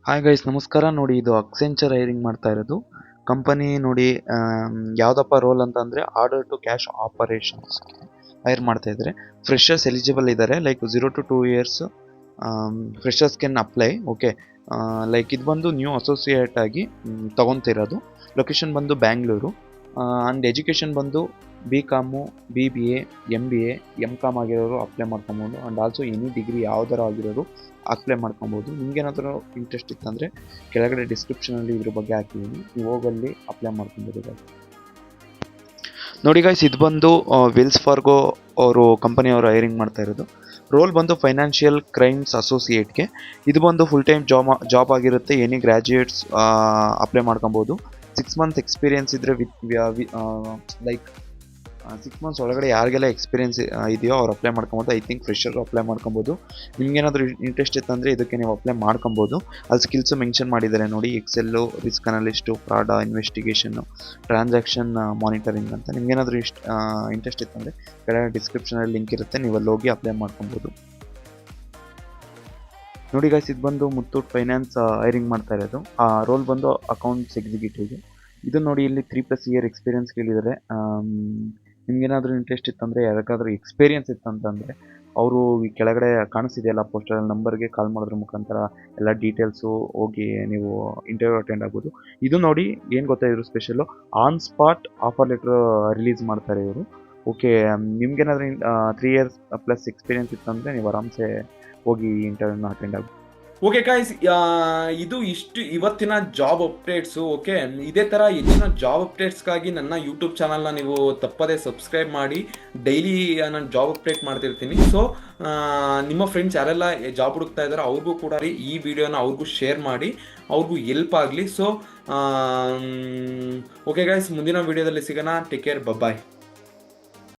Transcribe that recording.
Hi guys, ನಮಸ್ಕಾರ. ನೋಡಿ, ಇದು ಅಕ್ಸೆಂಚರ್ ಹೈರಿಂಗ್ ಮಾಡ್ತಾ ಇರೋದು ಕಂಪನಿ. ನೋಡಿ, ಯಾವುದಪ್ಪ ರೋಲ್ ಅಂತ ಅಂದರೆ order to cash operations hire ಮಾಡ್ತಾ ಇದ್ದಾರೆ. ಫ್ರೆಶರ್ಸ್ ಎಲಿಜಿಬಲ್ ಇದ್ದಾರೆ. Like 0 to 2 years freshers can apply. Okay, like ಇದು ಬಂದು ನ್ಯೂ ಅಸೋಸಿಯೇಟ್ ಆಗಿ ತೊಗೊತಿರೋದು. ಲೊಕೇಶನ್ ಬಂದು ಬ್ಯಾಂಗ್ಳೂರು. ಆ್ಯಂಡ್ ಎಜುಕೇಷನ್ ಬಂದು BCom, BBA, MBA, MCom ಆಗಿರೋರು ಅಪ್ಲೈ ಮಾಡ್ಕೊಬೋದು. ಆ್ಯಂಡ್ ಆಲ್ಸೋ ಎನಿ ಡಿಗ್ರಿ ಯಾವ್ದಾರು ಆಗಿರೋರು ಅಪ್ಲೈ ಮಾಡ್ಕೊಬೋದು. ನಿಮ್ಗೇನಾದರೂ ಇಂಟ್ರೆಸ್ಟ್ ಇತ್ತಂದರೆ ಕೆಳಗಡೆ ಡಿಸ್ಕ್ರಿಪ್ಷನಲ್ಲಿ ಇದ್ರ ಬಗ್ಗೆ ಹಾಕಿದ್ದೀನಿ, ನೀವು ಹೋಗಲ್ಲಿ ಅಪ್ಲೈ ಮಾಡ್ಕೊಬೋದು. ನೋಡಿ ಗೈಸ್, ಇದು ಬಂದು ವೆಲ್ಸ್ ಫಾರ್ಗೋ ಅವರು ಕಂಪನಿಯವರು ಹೈರಿಂಗ್ ಮಾಡ್ತಾ ಇರೋದು. ರೋಲ್ ಬಂದು ಫೈನಾನ್ಷಿಯಲ್ ಕ್ರೈಮ್ಸ್ ಅಸೋಸಿಯೇಟ್ಗೆ. ಇದು ಬಂದು ಫುಲ್ ಟೈಮ್ ಜಾಬ್ ಆಗಿರುತ್ತೆ. ಎನಿ ಗ್ರ್ಯಾಜುಯೇಟ್ಸ್ ಅಪ್ಲೈ ಮಾಡ್ಕೊಬೋದು. 6 months ಎಕ್ಸ್ಪೀರಿಯನ್ಸ್ ಇದ್ದರೆ ಲೈಕ್ 6 months ಒಳಗಡೆ ಯಾರಿಗೆಲ್ಲ ಎಕ್ಸ್ಪೀರಿಯನ್ಸ್ ಇದೆಯೋ ಅವ್ರು ಅಪ್ಲೈ ಮಾಡ್ಕೊಬೋದು. ಐ ಥಿಂಕ್ ಫ್ರೆಶರ್ ಅಪ್ಲೈ ಮಾಡ್ಕೊಬೋದು. ನಿಮ್ಗೇನಾದರೂ ಇಂಟ್ರೆಸ್ಟ್ ಇತ್ತಂದರೆ ಇದಕ್ಕೆ ನೀವು ಅಪ್ಲೈ ಮಾಡ್ಕೊಬೋದು. ಅಲ್ಲಿ ಸ್ಕಿಲ್ಸು ಮೆನ್ಷನ್ ಮಾಡಿದ್ದಾರೆ ನೋಡಿ, excel, risk analyst, fraud investigation, transaction monitoring ಅಂತ. ನಿಮ್ಗೇನಾದರೂ ಇಂಟ್ರೆಸ್ಟ್ ಇತ್ತಂದರೆ ಕೆಳಗಡೆ ಡಿಸ್ಕ್ರಿಪ್ಷನಲ್ಲಿ ಲಿಂಕ್ ಇರುತ್ತೆ, ನೀವು ಅಲ್ಲಿ ಹೋಗಿ ಅಪ್ಲೈ ಮಾಡ್ಕೊಬೋದು. ನೋಡಿ ಗೈಸ್, ಇದು ಬಂದು ಮುತ್ತೂಟ್ ಫೈನಾನ್ಸ್ ಹೈರಿಂಗ್ ಮಾಡ್ತಾ ಇರೋದು. ರೋಲ್ ಬಂದು ಅಕೌಂಟ್ಸ್ ಎಕ್ಸಿಕ್ಯೂಟಿವ್ಗೆ. ಇದು ನೋಡಿ, ಇಲ್ಲಿ 3+ year ಎಕ್ಸ್ಪೀರಿಯನ್ಸ್ ಕೇಳಿದ್ದಾರೆ. ನಿಮ್ಗೇನಾದರೂ ಇಂಟ್ರೆಸ್ಟ್ ಇತ್ತಂದರೆ, ಯಾರಿಗಾದ್ರೂ ಎಕ್ಸ್ಪೀರಿಯನ್ಸ್ ಇತ್ತಂತಂದರೆ ಅವರು ಈ ಕೆಳಗಡೆ ಕಾಣಿಸ್ತಿದೆಯಲ್ಲ ಪೋಸ್ಟರ್ ನಂಬರ್ಗೆ ಕಾಲ್ ಮಾಡೋದ್ರ ಮುಖಾಂತರ ಎಲ್ಲ ಡೀಟೇಲ್ಸು ಹೋಗಿ ನೀವು ಇಂಟರ್ವ್ಯೂ ಅಟೆಂಡ್ ಆಗ್ಬೋದು. ಇದು ನೋಡಿ, ಏನು ಗೊತ್ತಾ, ಇವರು special on spot offer letter release ಮಾಡ್ತಾರೆ ಇವರು. ಓಕೆ, ನಿಮ್ಗೇನಾದರೂ 3 years+ ಎಕ್ಸ್ಪೀರಿಯನ್ಸ್ ಇತ್ತಂದರೆ ನೀವು ಆರಾಮ್ಸೆ ಹೋಗಿ ಇಂಟರ್ವ್ಯೂನ ಅಟೆಂಡ್ ಆಗ್ಬೋದು. ಓಕೆ ಗೈಸ್, ಇದು ಇಷ್ಟು ಇವತ್ತಿನ ಜಾಬ್ ಅಪ್ಡೇಟ್ಸು. ಓಕೆ, ಇದೇ ಥರ ಹೆಚ್ಚಿನ ಜಾಬ್ ಅಪ್ಡೇಟ್ಸ್ಗಾಗಿ ನನ್ನ ಯೂಟ್ಯೂಬ್ ಚಾನಲ್ನ ನೀವು ತಪ್ಪದೇ ಸಬ್ಸ್ಕ್ರೈಬ್ ಮಾಡಿ. ಡೈಲಿ ನಾನು ಜಾಬ್ ಅಪ್ಡೇಟ್ ಮಾಡ್ತಿರ್ತೀನಿ. ಸೊ ನಿಮ್ಮ ಫ್ರೆಂಡ್ಸ್ ಯಾರೆಲ್ಲ ಜಾಬ್ ಹುಡುಕ್ತಾ ಇದ್ದಾರೋ ಅವ್ರಿಗೂ ಕೂಡ ಈ ವಿಡಿಯೋನ ಅವ್ರಿಗೂ ಶೇರ್ ಮಾಡಿ, ಅವ್ರಿಗೂ ಹೆಲ್ಪ್ ಆಗಲಿ. ಸೊ ಓಕೆ ಗೈಸ್, ಮುಂದಿನ ವಿಡಿಯೋದಲ್ಲಿ ಸಿಗೋಣ. ಟೇಕ್ ಕೇರ್, ಬಾಯ್.